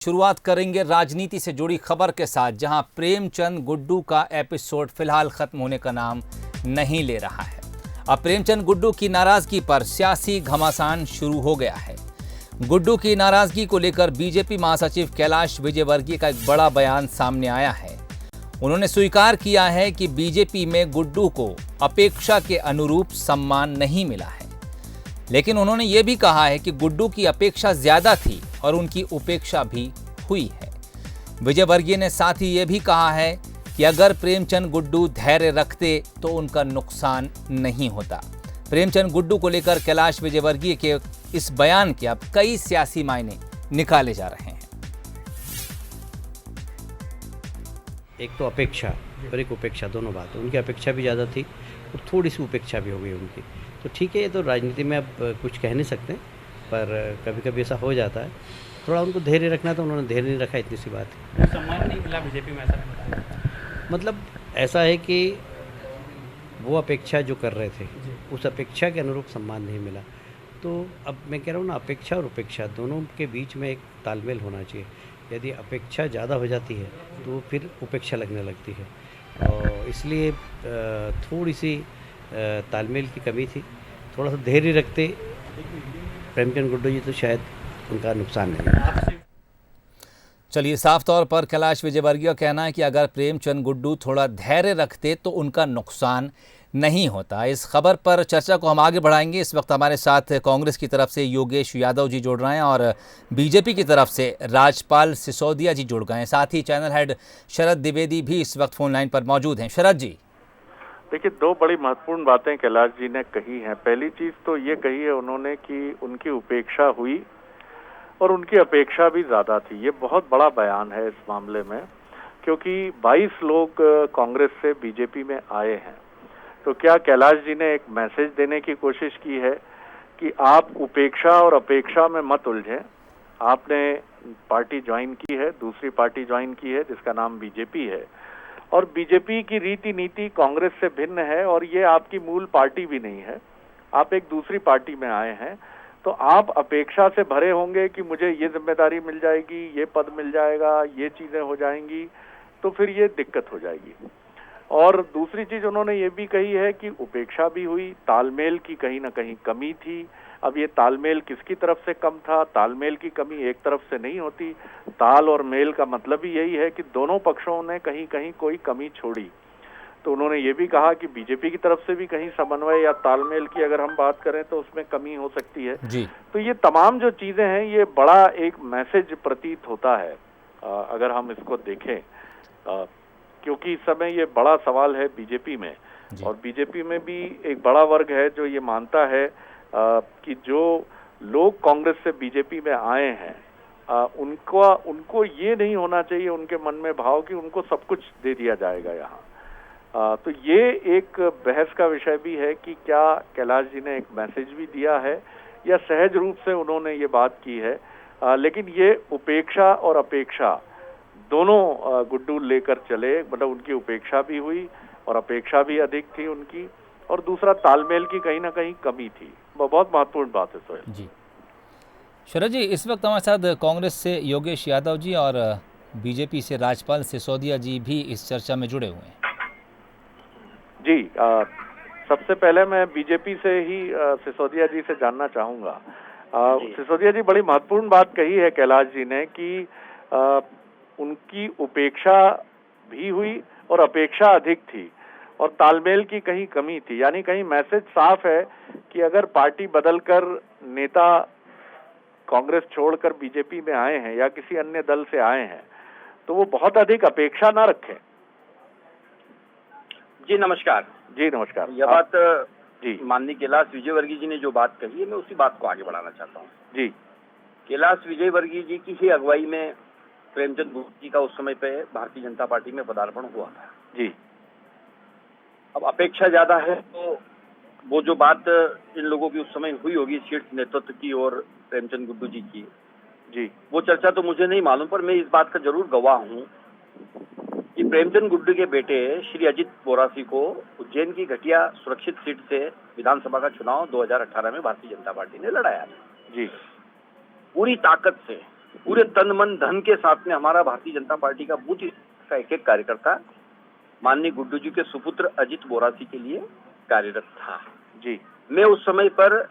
शुरुआत करेंगे राजनीति से जुड़ी खबर के साथ, जहां प्रेमचंद गुड्डू का एपिसोड फिलहाल खत्म होने का नाम नहीं ले रहा है। अब प्रेमचंद गुड्डू की नाराजगी पर सियासी घमासान शुरू हो गया है। गुड्डू की नाराजगी को लेकर बीजेपी महासचिव कैलाश विजयवर्गीय का एक बड़ा बयान सामने आया है। उन्होंने स्वीकार किया है कि बीजेपी में गुड्डू को अपेक्षा के अनुरूप सम्मान नहीं मिला है, लेकिन उन्होंने ये भी कहा है कि गुड्डू की अपेक्षा ज्यादा थी और उनकी उपेक्षा भी हुई है। विजयवर्गीय ने साथ ही ये भी कहा है कि अगर प्रेमचंद गुड्डू धैर्य रखते तो उनका नुकसान नहीं होता। प्रेमचंद गुड्डू को लेकर कैलाश विजयवर्गीय के इस बयान के अब कई सियासी मायने निकाले जा रहे हैं। एक तो अपेक्षा और एक उपेक्षा, दोनों बात है। उनकी अपेक्षा भी ज़्यादा थी और थोड़ी सी उपेक्षा भी हो गई उनकी। तो ठीक है, ये तो राजनीति में अब कुछ कह नहीं सकते, पर कभी कभी ऐसा हो जाता है। थोड़ा उनको धैर्य रखना था, उन्होंने धैर्य नहीं रखा, इतनी सी बात है। सम्मान नहीं मिला बीजेपी में, ऐसा मतलब ऐसा है कि वो अपेक्षा जो कर रहे थे उस अपेक्षा के अनुरूप सम्मान नहीं मिला। तो अब मैं कह रहा हूँ ना, अपेक्षा और उपेक्षा दोनों के बीच में एक तालमेल होना चाहिए। यदि अपेक्षा ज़्यादा हो जाती है तो फिर उपेक्षा लगने लगती है, और इसलिए थोड़ी सी तालमेल की कमी थी। थोड़ा सा धैर्य रखते प्रेमचंद गुड्डू जी तो शायद उनका नुकसान नहीं। चलिए, साफ तौर पर कैलाश विजयवर्गीय का कहना है कि अगर प्रेमचंद गुड्डू थोड़ा धैर्य रखते तो उनका नुकसान नहीं होता। इस खबर पर चर्चा को हम आगे बढ़ाएंगे। इस वक्त हमारे साथ कांग्रेस की तरफ से योगेश यादव जी जुड़ रहे हैं और बीजेपी की तरफ से राजपाल सिसोदिया जी जुड़ गए हैं। साथ ही चैनल हेड शरद द्विवेदी भी इस वक्त फोन लाइन पर मौजूद हैं। शरद जी, देखिए, दो बड़ी महत्वपूर्ण बातें कैलाश जी ने कही हैं। पहली चीज तो ये कही है उन्होंने कि उनकी उपेक्षा हुई और उनकी अपेक्षा भी ज्यादा थी। ये बहुत बड़ा बयान है इस मामले में, क्योंकि 22 लोग कांग्रेस से बीजेपी में आए हैं। तो क्या कैलाश जी ने एक मैसेज देने की कोशिश की है कि आप उपेक्षा और अपेक्षा में मत उलझें। आपने पार्टी ज्वाइन की है, दूसरी पार्टी ज्वाइन की है जिसका नाम बीजेपी है, और बीजेपी की रीति नीति कांग्रेस से भिन्न है और ये आपकी मूल पार्टी भी नहीं है। आप एक दूसरी पार्टी में आए हैं, तो आप अपेक्षा से भरे होंगे कि मुझे ये जिम्मेदारी मिल जाएगी, ये पद मिल जाएगा, ये चीजें हो जाएंगी, तो फिर ये दिक्कत हो जाएगी। और दूसरी चीज उन्होंने ये भी कही है कि उपेक्षा भी हुई, तालमेल की कहीं ना कहीं कमी थी। अब ये तालमेल किसकी तरफ से कम था? तालमेल की कमी एक तरफ से नहीं होती। ताल और मेल का मतलब ही यही है कि दोनों पक्षों ने कहीं कहीं कोई कमी छोड़ी। तो उन्होंने ये भी कहा कि बीजेपी की तरफ से भी कहीं समन्वय या तालमेल की अगर हम बात करें तो उसमें कमी हो सकती है जी। तो ये तमाम जो चीजें हैं, ये बड़ा एक मैसेज प्रतीत होता है अगर हम इसको देखें, क्योंकि इस समय ये बड़ा सवाल है बीजेपी में। और बीजेपी में भी एक बड़ा वर्ग है जो ये मानता है कि जो लोग कांग्रेस से बीजेपी में आए हैं, उनको ये नहीं होना चाहिए उनके मन में भाव कि उनको सब कुछ दे दिया जाएगा यहाँ। तो ये एक बहस का विषय भी है कि क्या कैलाश जी ने एक मैसेज भी दिया है या सहज रूप से उन्होंने ये बात की है। लेकिन ये उपेक्षा और अपेक्षा दोनों गुड्डू लेकर चले, मतलब उनकी उपेक्षा भी हुई और अपेक्षा भी अधिक थी उनकी, और दूसरा तालमेल की कहीं ना कहीं कमी थी। बहुत महत्वपूर्ण बात है सोहेल जी। शरद जी, इस वक्त हमारे साथ कांग्रेस से योगेश यादव जी और बीजेपी से राजपाल सिसोदिया जी भी इस चर्चा में जुड़े हुए हैं। जी, सबसे पहले मैं बीजेपी से ही सिसोदिया जी से जानना चाहूंगा। सिसोदिया जी, बड़ी महत्वपूर्ण बात कही है कैलाश जी ने कि उनकी उपेक्षा भी हुई और अपेक्षा अधिक थी और तालमेल की कहीं कमी थी। यानी कहीं मैसेज साफ है कि अगर पार्टी बदलकर नेता कांग्रेस छोड़कर बीजेपी में आए हैं या किसी अन्य दल से आए हैं तो वो बहुत अधिक अपेक्षा ना रखें। जी नमस्कार। जी नमस्कार। यह बात जी माननीय कैलाश विजयवर्गीय जी ने जो बात कही है, मैं उसी बात को आगे बढ़ाना चाहता हूँ। जी, कैलाश विजयवर्गीय जी की ही अगुवाई में प्रेमचंद गुड्डू जी का उस समय पे भारतीय जनता पार्टी में पदार्पण हुआ था। जी। अब अपेक्षा ज्यादा है तो वो जो बात इन लोगों की उस समय हुई होगी शीर्ष नेतृत्व की और प्रेमचंद गुड्डू जी की, जी, वो चर्चा तो मुझे नहीं मालूम, पर मैं इस बात का जरूर गवाह हूँ कि प्रेमचंद गुड्डू के बेटे श्री अजित बोरासी को उज्जैन की घटिया सुरक्षित सीट से विधानसभा का चुनाव 2018 में भारतीय जनता पार्टी ने लड़ाया। जी। पूरी ताकत से पूरे तन मन धन के साथ में हमारा भारतीय जनता पार्टी का बूथ का एक कार्यकर्ता माननीय गुड्डू जी के सुपुत्र अजित बोरासी के लिए कार्यरत था जी। मैं उस समय पर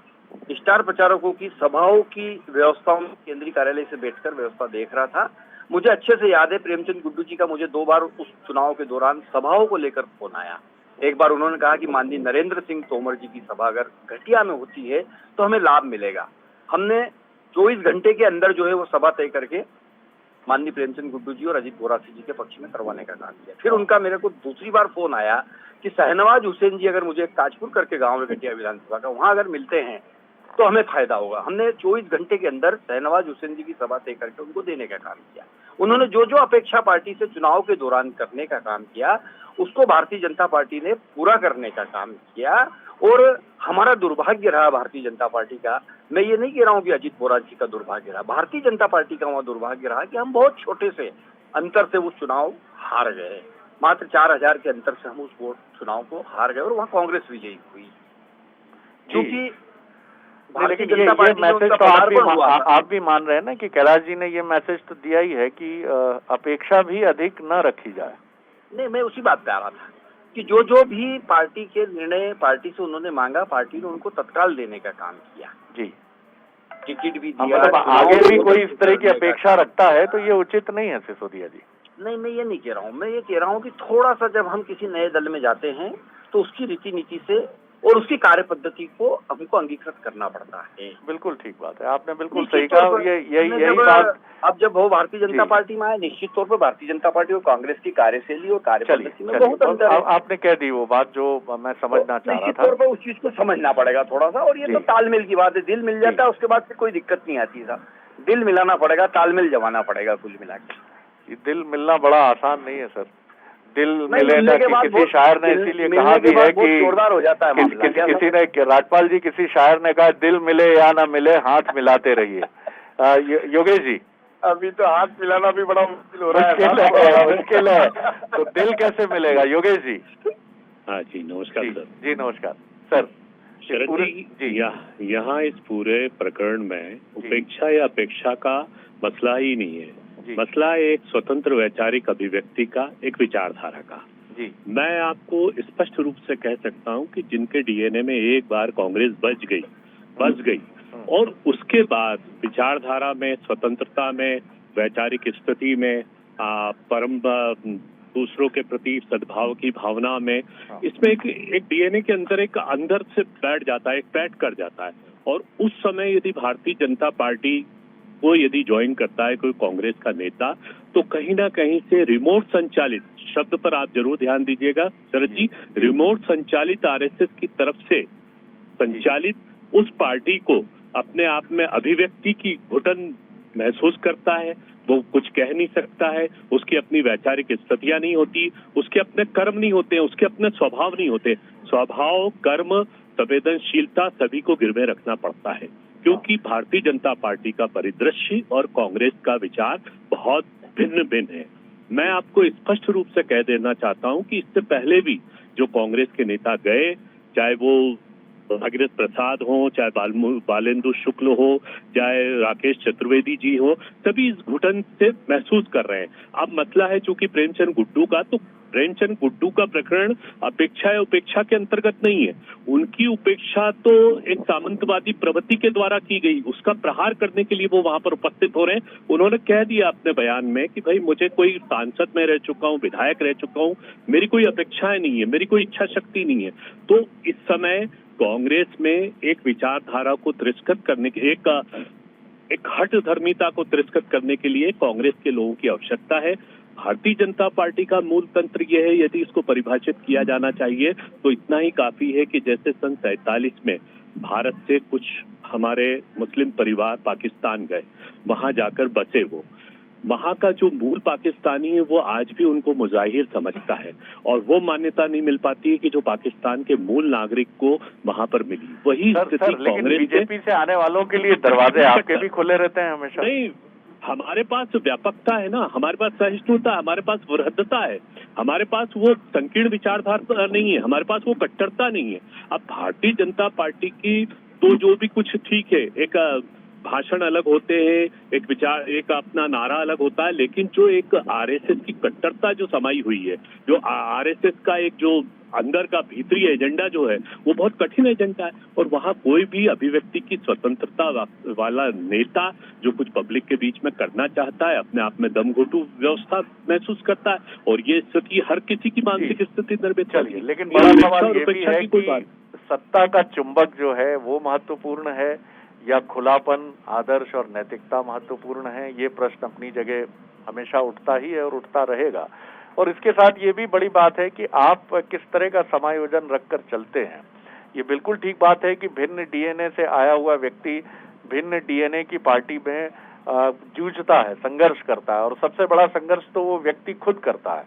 स्टार प्रचारकों की सभाओं की व्यवस्थाओं में केंद्रीय कार्यालय से बैठकर व्यवस्था देख रहा था। मुझे अच्छे से याद है प्रेमचंद गुड्डू जी का मुझे 2 बार उस चुनाव के दौरान सभाओं को लेकर फोन आया। एक बार उन्होंने कहा कि माननीय नरेंद्र सिंह तोमर जी की सभा अगर घटिया में होती है तो हमें लाभ मिलेगा। हमने 24 घंटे के अंदर जो है वो सभा तय करके माननीय प्रेमचंद गुड्डू जी और अजित बोरासी जी के पक्ष में करवाने का काम किया। फिर उनका मेरे को दूसरी बार फोन आया कि शहनवाज हुसैन जी अगर मुझे काजपुर करके गांव में घटिया विधानसभा का वहां अगर मिलते हैं तो हमें फायदा होगा। हमने 24 घंटे के अंदर शहनवाज हुसैन जी की सभा तय करके उनको देने का काम किया। उन्होंने जो जो अपेक्षा पार्टी से चुनाव के दौरान करने का काम किया उसको भारतीय जनता पार्टी ने पूरा करने का काम किया। और हमारा दुर्भाग्य रहा भारतीय जनता पार्टी का, मैं ये नहीं कह रहा हूँ कि अजित बोरासी का दुर्भाग्य रहा, भारतीय जनता पार्टी का वहाँ दुर्भाग्य रहा कि हम बहुत छोटे से अंतर से वो चुनाव हार गए। मात्र 4000 के अंतर से हम उस चुनाव को हार गए और वहाँ कांग्रेस विजयी हुई। क्योंकि लेकिन ये मैसेज तो आप भी मान रहे हैं ना कि कैलाश जी ने ये मैसेज तो दिया ही है कि अपेक्षा भी अधिक न रखी जाए। नहीं, मैं उसी बात पे आ रहा था कि जो जो भी पार्टी के निर्णय पार्टी से उन्होंने मांगा, पार्टी ने उनको तत्काल देने का काम किया जी। टिकट भी दिया। मतलब आगे भी कोई इस तरह की अपेक्षा रखता है तो ये उचित नहीं है सिसोदिया जी। नहीं, मैं ये नहीं कह रहा हूँ, मैं ये कह रहा हूँ कि थोड़ा सा जब हम किसी नए दल में जाते हैं तो उसकी रीति नीति से और उसकी कार्य पद्धति को हमको अंगीकृत करना पड़ता है। बिल्कुल ठीक बात है, आपने बिल्कुल सही कहा। यही बात अब जब वो भारतीय जनता पार्टी में आए, निश्चित तौर पर भारतीय जनता पार्टी और कांग्रेस की कार्यशैली और कार्य पद्धति में बहुत अंतर है। आपने कह दी वो बात जो मैं समझना चाह रहा था। निश्चित तौर पर उस चीज को समझना पड़ेगा थोड़ा सा। और ये तो तालमेल की बात है, दिल मिल जाता है उसके बाद फिर कोई दिक्कत नहीं आती साहब। दिल मिलाना पड़ेगा, तालमेल जमाना पड़ेगा कुल मिला के। दिल मिलना बड़ा आसान नहीं है सर। दिल मिलेगा कि किसी शायर ने इसीलिए कहा भी है कि जोरदार हो जाता है किसी ने राजपाल जी किसी शायर ने कहा दिल मिले या ना मिले हाथ मिलाते रहिए। योगेश जी अभी तो हाथ मिलाना भी बड़ा मुश्किल हो रहा है, मुश्किल है तो दिल कैसे मिलेगा योगेश जी? हाँ जी नमस्कार सर। जी नमस्कार सर। शरद जी यहाँ इस पूरे प्रकरण में उपेक्षा या अपेक्षा का मसला ही नहीं है। मसला एक स्वतंत्र वैचारिक अभिव्यक्ति का, एक विचारधारा का। जी। मैं आपको स्पष्ट रूप से कह सकता हूँ कि जिनके डीएनए में एक बार कांग्रेस बस गई और उसके बाद विचारधारा में, स्वतंत्रता में, वैचारिक स्थिति में, परम दूसरों के प्रति सद्भाव की भावना में, इसमें एक डीएनए के अंदर एक अंदर से बैठ जाता है, एक पैठ कर जाता है। और उस समय यदि भारतीय जनता पार्टी वो यदि ज्वाइन करता है कोई कांग्रेस का नेता, तो कहीं ना कहीं से रिमोट संचालित, शब्द पर आप जरूर ध्यान दीजिएगा शरद जी, रिमोट संचालित आरएसएस की तरफ से संचालित उस पार्टी को अपने आप में अभिव्यक्ति की घुटन महसूस करता है। वो कुछ कह नहीं सकता है, उसकी अपनी वैचारिक स्थितियां नहीं होती, उसके अपने कर्म नहीं होते, उसके अपने स्वभाव नहीं होते। स्वभाव, कर्म, संवेदनशीलता सभी को गिरवे रखना पड़ता है, क्योंकि भारतीय जनता पार्टी का परिदृश्य और कांग्रेस का विचार बहुत भिन्न है। मैं आपको स्पष्ट रूप से कह देना चाहता हूं कि इससे पहले भी जो कांग्रेस के नेता गए, चाहे वो भागीरथ प्रसाद हो, चाहे बालेंदु शुक्ल हो, चाहे राकेश चतुर्वेदी जी हो, सभी इस घुटन से महसूस कर रहे हैं। अब मसला है चूंकि प्रेमचंद गुड्डू का, तो प्रेमचंद गुड्डू का प्रकरण अपेक्षा या उपेक्षा के अंतर्गत नहीं है। उनकी उपेक्षा तो एक सामंतवादी प्रवृत्ति के द्वारा की गई, उसका प्रहार करने के लिए वो वहां पर उपस्थित हो रहे हैं। उन्होंने कह दिया अपने बयान में कि भाई मुझे कोई सांसद में रह चुका हूँ, विधायक रह चुका हूँ, मेरी कोई अपेक्षाएं नहीं है, मेरी कोई इच्छा शक्ति नहीं है। तो इस समय कांग्रेस में एक विचारधारा को तिरस्कृत करने के, एक हट धर्मिता को तिरस्कृत करने के लिए कांग्रेस के लोगों की आवश्यकता है। भारतीय जनता पार्टी का मूल तंत्र यह है, यदि इसको परिभाषित किया जाना चाहिए तो इतना ही काफी है कि जैसे सन 47 में भारत से कुछ हमारे मुस्लिम परिवार पाकिस्तान गए, वहां जाकर बसे, वो वहां का जो मूल पाकिस्तानी है वो आज भी उनको मुजाहिर समझता है और वो मान्यता नहीं मिल पाती है कि जो पाकिस्तान के मूल नागरिक को वहां पर मिली। वही स्थिति कांग्रेस, बीजेपी से आने वालों के लिए दरवाजे आपके भी खुले रहते हैं हमेशा। नहीं, हमारे पास व्यापकता है ना, हमारे पास सहिष्णुता, हमारे पास वृहद्दता है, हमारे पास वो संकीर्ण विचारधारा नहीं है, हमारे पास वो कट्टरता नहीं है। अब भारतीय जनता पार्टी की तो जो भी कुछ ठीक है, एक भाषण अलग होते हैं, एक विचार, एक अपना नारा अलग होता है, लेकिन जो एक आरएसएस की कट्टरता जो समाई हुई है, जो आरएसएस का एक जो अंदर का भीतरी एजेंडा जो है वो बहुत कठिन एजेंडा है। और वहाँ कोई भी अभिव्यक्ति की स्वतंत्रता वाला नेता जो कुछ पब्लिक के बीच में करना चाहता है, अपने आप में दमघोटू व्यवस्था महसूस करता है, और ये स्थिति हर किसी की मानसिक स्थिति निर्मित चलिए, लेकिन बड़ा सवाल ये भी है कि सत्ता का चुंबक जो है वो महत्वपूर्ण है या खुलापन, आदर्श और नैतिकता महत्वपूर्ण है। ये प्रश्न अपनी जगह हमेशा उठता ही है और उठता रहेगा। और इसके साथ ये भी बड़ी बात है कि आप किस तरह का समायोजन रखकर चलते हैं। ये बिल्कुल ठीक बात है कि भिन्न डीएनए से आया हुआ व्यक्ति भिन्न डीएनए की पार्टी में जूझता है, संघर्ष करता है, और सबसे बड़ा संघर्ष तो वो व्यक्ति खुद करता है।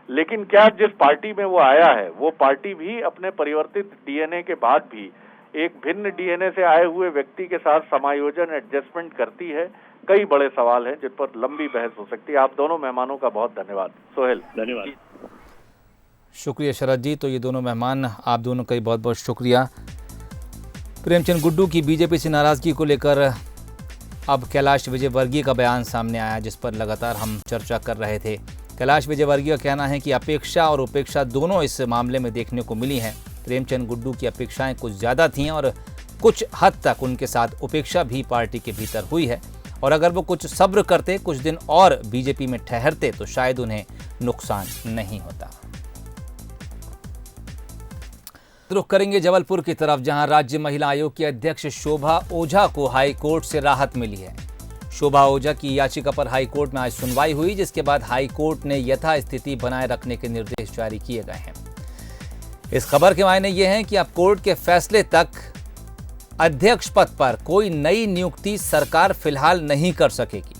लेकिन क्या जिस पार्टी में वो आया है वो पार्टी भी अपने परिवर्तित डीएनए के बाद भी एक भिन्न डीएनए से आए हुए व्यक्ति के साथ समायोजन, एडजस्टमेंट करती है? कई बड़े सवाल हैं जिन पर लंबी बहस हो सकती है। आप दोनों मेहमानों का बहुत धन्यवाद। सोहेल, धन्यवाद। शुक्रिया शरद जी। तो ये दोनों मेहमान, आप दोनों का बहुत बहुत शुक्रिया। प्रेमचंद गुड्डू की बीजेपी से नाराजगी को लेकर अब कैलाश विजयवर्गीय का बयान सामने आया, जिस पर लगातार हम चर्चा कर रहे थे। कैलाश विजयवर्गीय का कहना है कि अपेक्षा और उपेक्षा दोनों इस मामले में देखने को मिली हैं। प्रेमचंद गुड्डू की अपेक्षाएं कुछ ज़्यादा थीं और कुछ हद तक उनके साथ उपेक्षा भी पार्टी के भीतर हुई है, और अगर वो कुछ सब्र करते, कुछ दिन और बीजेपी में ठहरते तो शायद उन्हें नुकसान नहीं होता। रुख करेंगे जबलपुर की तरफ, जहां राज्य महिला आयोग की अध्यक्ष शोभा ओझा को हाई कोर्ट से राहत मिली है। शोभा ओझा की याचिका पर हाई कोर्ट में आज सुनवाई हुई, जिसके बाद हाई कोर्ट ने यथास्थिति बनाए रखने के निर्देश जारी किए गए हैं। इस खबर के मायने ये हैं कि अब कोर्ट के फैसले तक अध्यक्ष पद पर कोई नई नियुक्ति सरकार फिलहाल नहीं कर सकेगी।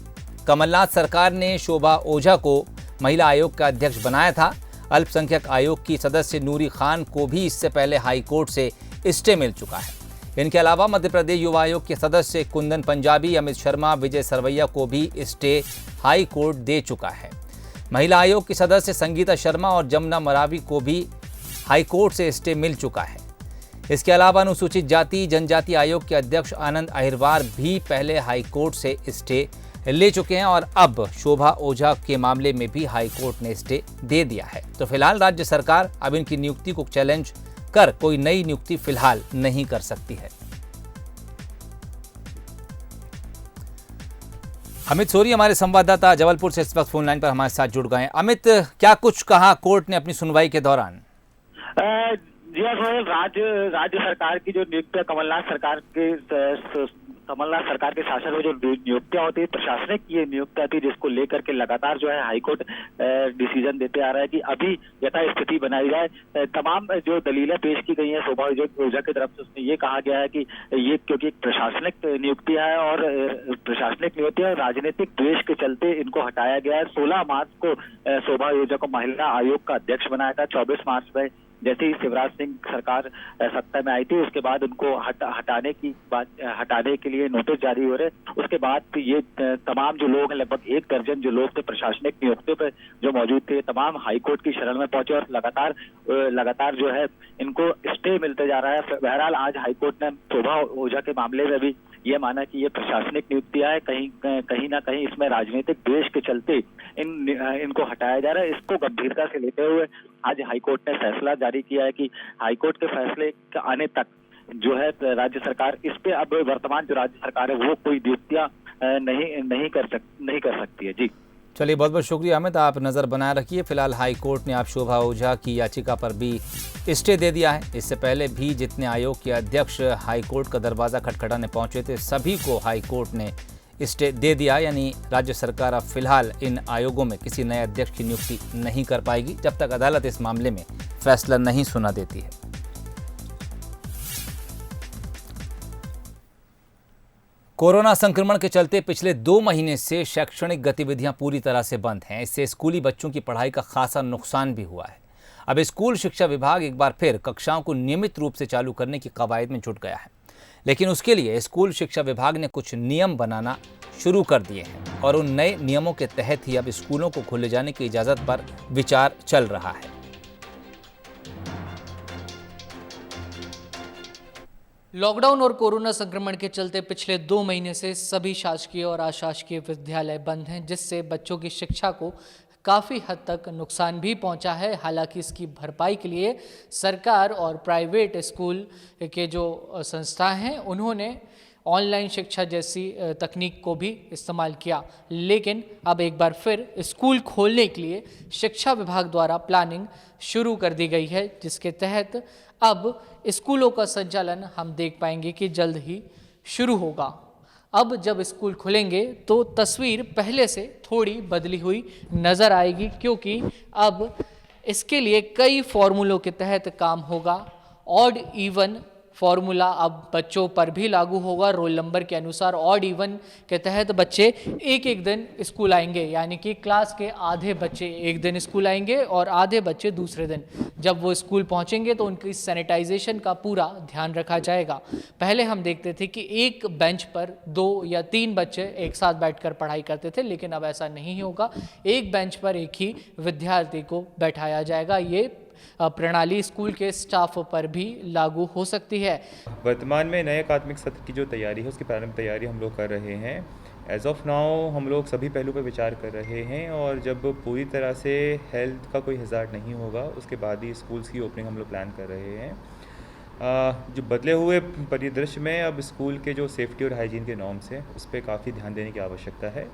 कमलनाथ सरकार ने शोभा ओझा को महिला आयोग का अध्यक्ष बनाया था। अल्पसंख्यक आयोग की सदस्य नूरी खान को भी इससे पहले हाई कोर्ट से स्टे मिल चुका है। इनके अलावा मध्य प्रदेश युवा आयोग के सदस्य कुंदन पंजाबी, अमित शर्मा, विजय सरवैया को भी स्टे हाई कोर्ट दे चुका है। महिला आयोग की सदस्य संगीता शर्मा और जमुना मरावी को भी हाई कोर्ट से स्टे मिल चुका है। इसके अलावा अनुसूचित जाति जनजाति आयोग के अध्यक्ष आनंद अहिरवार भी पहले हाई कोर्ट से स्टे ले चुके हैं, और अब शोभा ओझा के मामले में भी हाई कोर्ट ने स्टे दे दिया है। तो फिलहाल राज्य सरकार अब इनकी नियुक्ति को चैलेंज कर कोई नई नियुक्ति फिलहाल नहीं कर सकती है। अमित सोरी हमारे संवाददाता जबलपुर से इस वक्त फोन लाइन पर हमारे साथ जुड़ गए हैं। अमित, क्या कुछ कहा कोर्ट ने अपनी सुनवाई के दौरान? जी हाँ सोहेल, राज्य सरकार की जो नियुक्तियां कमलनाथ सरकार के शासन में जो नियुक्तियां होती है, प्रशासनिक ये नियुक्तियां थी, जिसको लेकर के लगातार जो है हाईकोर्ट डिसीजन देते आ रहा है कि अभी यथास्थिति बनाई जाए। तमाम जो दलीलें पेश की गई हैं शोभा ओझा की तरफ से, उसमें ये कहा गया है कि ये क्योंकि एक प्रशासनिक नियुक्तियां है और प्रशासनिक नियुक्तियां राजनीतिक द्वेष के चलते इनको हटाया गया है। 16 मार्च को शोभा ओझा को महिला आयोग का अध्यक्ष बनाया था। 24 मार्च में जैसे ही शिवराज सिंह सरकार सत्ता में आई थी, उसके बाद उनको हटाने के लिए नोटिस जारी हो रहे। उसके बाद ये तमाम जो लोग हैं, लगभग 1 दर्जन जो लोग थे प्रशासनिक नियुक्तियों पे जो मौजूद थे, तमाम हाईकोर्ट की शरण में पहुंचे और लगातार जो है इनको स्टे मिलते जा रहा है। बहरहाल आज हाईकोर्ट ने शोभा ओझा के मामले में भी ये माना कि ये प्रशासनिक नियुक्तियां है, कहीं ना कहीं इसमें राजनीतिक द्वेष के चलते इनको हटाया जा रहा है। इसको गंभीरता से लेते हुए आज हाईकोर्ट ने फैसला जारी किया है कि हाईकोर्ट के फैसले के आने तक जो है राज्य सरकार इस पे, अब वर्तमान जो राज्य सरकार है वो कोई नियुक्तियां नहीं कर सकती है। जी चलिए, बहुत बहुत शुक्रिया अमित, आप नज़र बनाए रखिए। फिलहाल हाई कोर्ट ने आप शोभा ओझा की याचिका पर भी स्टे दे दिया है। इससे पहले भी जितने आयोग के अध्यक्ष हाई कोर्ट का दरवाज़ा खटखटाने पहुंचे थे, सभी को हाई कोर्ट ने स्टे दे दिया। यानी राज्य सरकार अब फिलहाल इन आयोगों में किसी नए अध्यक्ष की नियुक्ति नहीं कर पाएगी, जब तक अदालत इस मामले में फैसला नहीं सुना देती है। कोरोना संक्रमण के चलते पिछले 2 महीने से शैक्षणिक गतिविधियां पूरी तरह से बंद हैं। इससे स्कूली बच्चों की पढ़ाई का खासा नुकसान भी हुआ है। अब स्कूल शिक्षा विभाग एक बार फिर कक्षाओं को नियमित रूप से चालू करने की कवायद में जुट गया है, लेकिन उसके लिए स्कूल शिक्षा विभाग ने कुछ नियम बनाना शुरू कर दिए हैं और उन नए नियमों के तहत ही अब स्कूलों को खोले जाने की इजाज़त पर विचार चल रहा है। लॉकडाउन और कोरोना संक्रमण के चलते पिछले 2 महीने से सभी शासकीय और अशासकीय विद्यालय बंद हैं, जिससे बच्चों की शिक्षा को काफ़ी हद तक नुकसान भी पहुंचा है। हालांकि इसकी भरपाई के लिए सरकार और प्राइवेट स्कूल के जो संस्थाएं हैं उन्होंने ऑनलाइन शिक्षा जैसी तकनीक को भी इस्तेमाल किया, लेकिन अब एक बार फिर स्कूल खोलने के लिए शिक्षा विभाग द्वारा प्लानिंग शुरू कर दी गई है, जिसके तहत अब स्कूलों का संचालन हम देख पाएंगे कि जल्द ही शुरू होगा। अब जब स्कूल खुलेंगे तो तस्वीर पहले से थोड़ी बदली हुई नज़र आएगी, क्योंकि अब इसके लिए कई फॉर्मूलों के तहत काम होगा। ऑड इवन फॉर्मूला अब बच्चों पर भी लागू होगा। रोल नंबर के अनुसार ऑड इवन के तहत बच्चे एक एक दिन स्कूल आएंगे, यानी कि क्लास के आधे बच्चे एक दिन स्कूल आएंगे और आधे बच्चे दूसरे दिन। जब वो स्कूल पहुंचेंगे तो उनकी सैनिटाइजेशन का पूरा ध्यान रखा जाएगा। पहले हम देखते थे कि एक बेंच पर 2 या 3 बच्चे एक साथ बैठकर पढ़ाई करते थे, लेकिन अब ऐसा नहीं होगा। एक बेंच पर एक ही विद्यार्थी को बैठाया जाएगा। ये प्रणाली स्कूल के स्टाफ पर भी लागू हो सकती है। वर्तमान में नए अकादमिक सत्र की जो तैयारी है उसकी प्रारंभिक तैयारी हम लोग कर रहे हैं। एज ऑफ नाउ हम लोग सभी पहलू पर विचार कर रहे हैं और जब पूरी तरह से हेल्थ का कोई हज़ार्ड नहीं होगा उसके बाद ही स्कूल्स की ओपनिंग हम लोग प्लान कर रहे हैं। जो बदले हुए परिदृश्य में अब स्कूल के जो सेफ्टी और हाइजीन के नॉर्म्स हैं उस पर काफ़ी ध्यान देने की आवश्यकता है।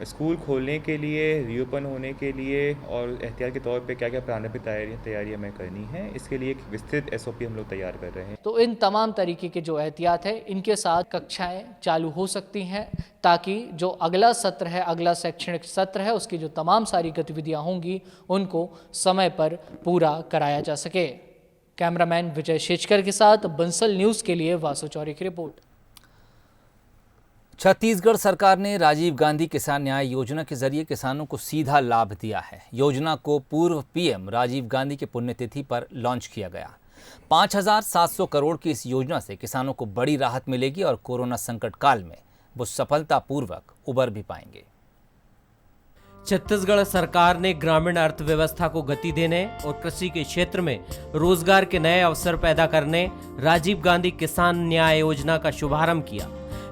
स्कूल खोलने के लिए, रीओपन होने के लिए और एहतियात के तौर पे क्या क्या प्रारंभिक तैयारियां हमें करनी है, इसके लिए एक विस्तृत SOP हम लोग तैयार कर रहे हैं। तो इन तमाम तरीके के जो एहतियात है इनके साथ कक्षाएं चालू हो सकती हैं, ताकि जो अगला सत्र है, अगला शैक्षणिक सत्र है, उसकी जो तमाम सारी गतिविधियां होंगी उनको समय पर पूरा कराया जा सके। कैमरामैन विजय शेजकर के साथ बंसल न्यूज़ के लिए वासु चौरी की रिपोर्ट। छत्तीसगढ़ सरकार ने राजीव गांधी किसान न्याय योजना के जरिए किसानों को सीधा लाभ दिया है। योजना को पूर्व PM राजीव गांधी की पुण्यतिथि पर लॉन्च किया गया। 5,700 करोड़ की इस योजना से किसानों को बड़ी राहत मिलेगी और कोरोना संकट काल में वो सफलतापूर्वक उबर भी पाएंगे। छत्तीसगढ़ सरकार ने ग्रामीण अर्थव्यवस्था को गति देने और कृषि के क्षेत्र में रोजगार के नए अवसर पैदा करने राजीव गांधी किसान न्याय योजना का शुभारंभ किया।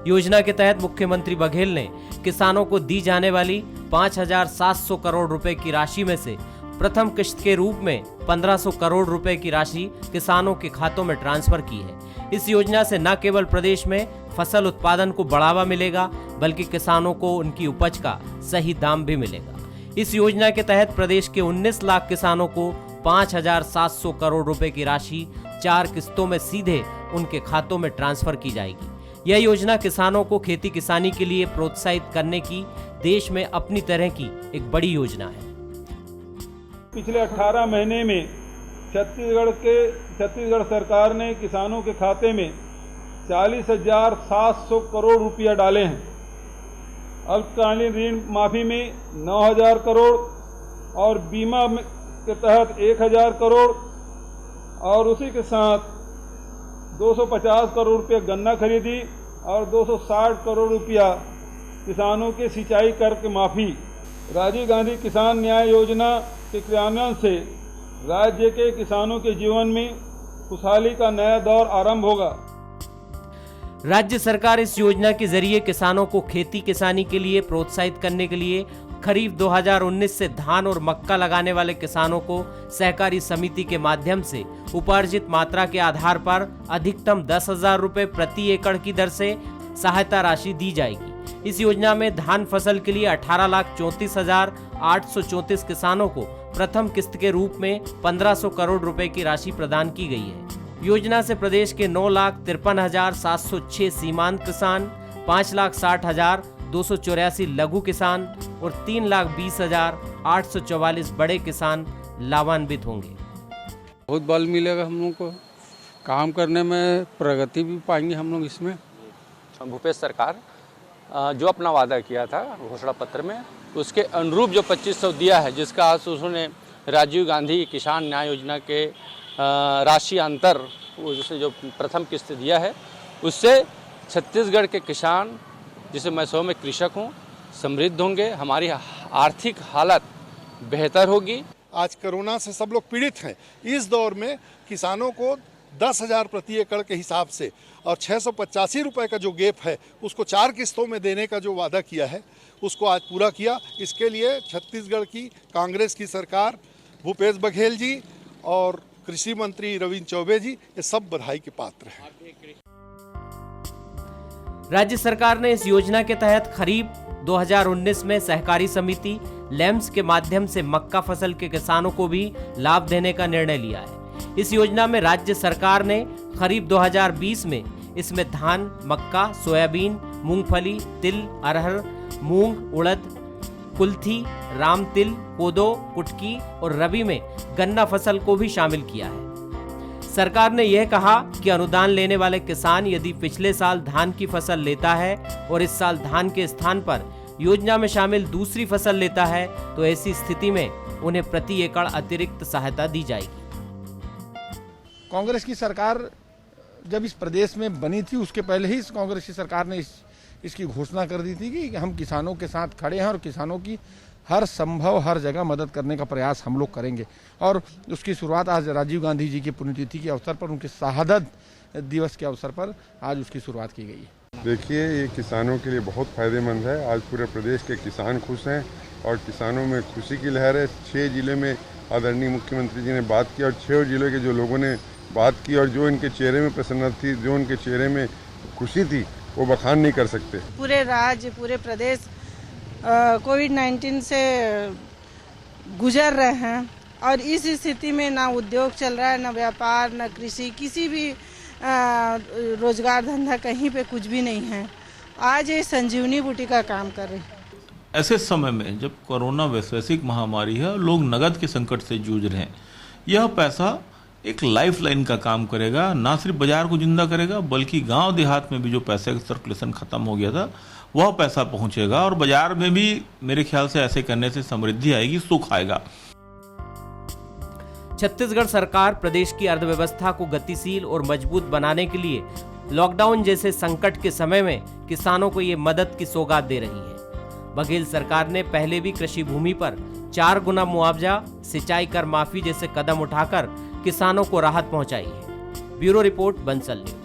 योजना के तहत मुख्यमंत्री बघेल ने किसानों को दी जाने वाली 5,700 करोड़ रुपए की राशि में से प्रथम किश्त के रूप में 1,500 करोड़ रुपए की राशि किसानों के खातों में ट्रांसफर की है। इस योजना से न केवल प्रदेश में फसल उत्पादन को बढ़ावा मिलेगा, बल्कि किसानों को उनकी उपज का सही दाम भी मिलेगा। इस योजना के तहत प्रदेश के 19 लाख किसानों को 5,700 करोड़ रुपए की राशि 4 किस्तों में सीधे उनके खातों में ट्रांसफर की जाएगी। यह योजना किसानों को खेती किसानी के लिए प्रोत्साहित करने की देश में अपनी तरह की एक बड़ी योजना है। पिछले 18 महीने में छत्तीसगढ़ सरकार ने किसानों के खाते में 40,700 करोड़ रुपया डाले हैं। अल्पकालीन ऋण माफी में 9,000 करोड़ और बीमा के तहत 1,000 करोड़ और उसी के साथ 250 करोड़ रुपये गन्ना खरीदी और 260 करोड़ रुपया किसानों के सिंचाई कर के माफ़ी। राजीव गांधी किसान न्याय योजना के क्रियान्वयन से राज्य के किसानों के जीवन में खुशहाली का नया दौर आरंभ होगा। राज्य सरकार इस योजना के जरिए किसानों को खेती किसानी के लिए प्रोत्साहित करने के लिए खरीफ 2019 से धान और मक्का लगाने वाले किसानों को सहकारी समिति के माध्यम से उपार्जित मात्रा के आधार पर अधिकतम 10,000 रुपए प्रति एकड़ की दर से सहायता राशि दी जाएगी। इस योजना में धान फसल के लिए 18,34,834 किसानों को प्रथम किस्त के रूप में 1,500 करोड़ रुपए की राशि प्रदान की गई है। योजना से प्रदेश के 9,53,706 सीमांत किसान, 5,60,284 लघु किसान और 3,20,844 बड़े किसान लाभान्वित होंगे। बहुत बल मिलेगा हम लोग को, काम करने में प्रगति भी पाएंगे हम लोग इसमें। भूपेश सरकार जो अपना वादा किया था घोषणा पत्र में, उसके अनुरूप जो 2500 दिया है, जिसका आज उन्होंने राजीव गांधी किसान न्याय योजना के राशि अंतर उससे जो प्रथम किस्त दिया है, उससे छत्तीसगढ़ के किसान, जिसे मैं सौ में कृषक हूँ, समृद्ध होंगे, हमारी आर्थिक हालत बेहतर होगी। आज कोरोना से सब लोग पीड़ित हैं। इस दौर में किसानों को 10,000 प्रति एकड़ के हिसाब से और 685 रुपये का जो गैप है उसको 4 किस्तों में देने का जो वादा किया है उसको आज पूरा किया। इसके लिए छत्तीसगढ़ की कांग्रेस की सरकार, भूपेश बघेल जी और कृषि मंत्री रविंद्र चौबे जी, ये सब बधाई के पात्र हैं। राज्य सरकार ने इस योजना के तहत खरीफ 2019 में सहकारी समिति लैम्स के माध्यम से मक्का फसल के किसानों को भी लाभ देने का निर्णय लिया है। इस योजना में राज्य सरकार ने खरीफ 2020 में इसमें धान, मक्का, सोयाबीन, मूंगफली, तिल, अरहर, मूंग, उड़द, कुल्थी, राम तिल, कोदो, कुटकी और रबी में गन्ना फसल को भी शामिल किया है। सरकार ने यह कहा कि अनुदान लेने वाले किसान यदि पिछले साल धान की फसल लेता है और इस साल धान के स्थान पर योजना में शामिल दूसरी फसल लेता है तो ऐसी स्थिति में उन्हें प्रति एकड़ अतिरिक्त सहायता दी जाएगी। कांग्रेस की सरकार जब इस प्रदेश में बनी थी उसके पहले ही कांग्रेस की सरकार ने इसकी घोषणा कर दी थी कि हम किसानों के साथ खड़े हैं और किसानों की हर संभव हर जगह मदद करने का प्रयास हम लोग करेंगे। और उसकी शुरुआत आज राजीव गांधी जी की पुण्यतिथि के अवसर पर, उनके शहादत दिवस के अवसर पर आज उसकी शुरुआत की गई है। देखिए, ये किसानों के लिए बहुत फायदेमंद है। आज पूरे प्रदेश के किसान खुश हैं और किसानों में खुशी की लहर है। 6 जिले में आदरणीय मुख्यमंत्री जी ने बात की और 6 जिलों के जो लोगों ने बात की और जो इनके चेहरे में प्रसन्नता थी, जो उनके चेहरे में खुशी थी, वो बखान नहीं कर सकते। पूरे राज्य, पूरे प्रदेश कोविड-19 से गुजर रहे हैं और इस स्थिति में ना उद्योग चल रहा है, ना व्यापार, ना कृषि, किसी भी रोजगार धंधा कहीं पे कुछ भी नहीं है। आज ये संजीवनी बूटी का काम कर रही है। ऐसे समय में जब कोरोना वैश्विक महामारी है, लोग नगद के संकट से जूझ रहे हैं, यह पैसा एक लाइफलाइन का काम करेगा। ना सिर्फ बाजार को जिंदा करेगा बल्कि गांव देहात में भी जो पैसे का सर्कुलेशन खत्म हो गया था वह पैसा पहुंचेगा और बाजार में भी मेरे ख्याल से ऐसे करने से समृद्धि आएगी, सुख आएगा। छत्तीसगढ़ सरकार प्रदेश की अर्थव्यवस्था को गतिशील और मजबूत बनाने के लिए लॉकडाउन जैसे संकट के समय में किसानों को ये मदद की सौगात दे रही है। बघेल सरकार ने पहले भी कृषि भूमि पर 4 गुना मुआवजा, सिंचाई कर माफी जैसे कदम उठाकर किसानों को राहत पहुंचाई है। Bureau report, Bansal news.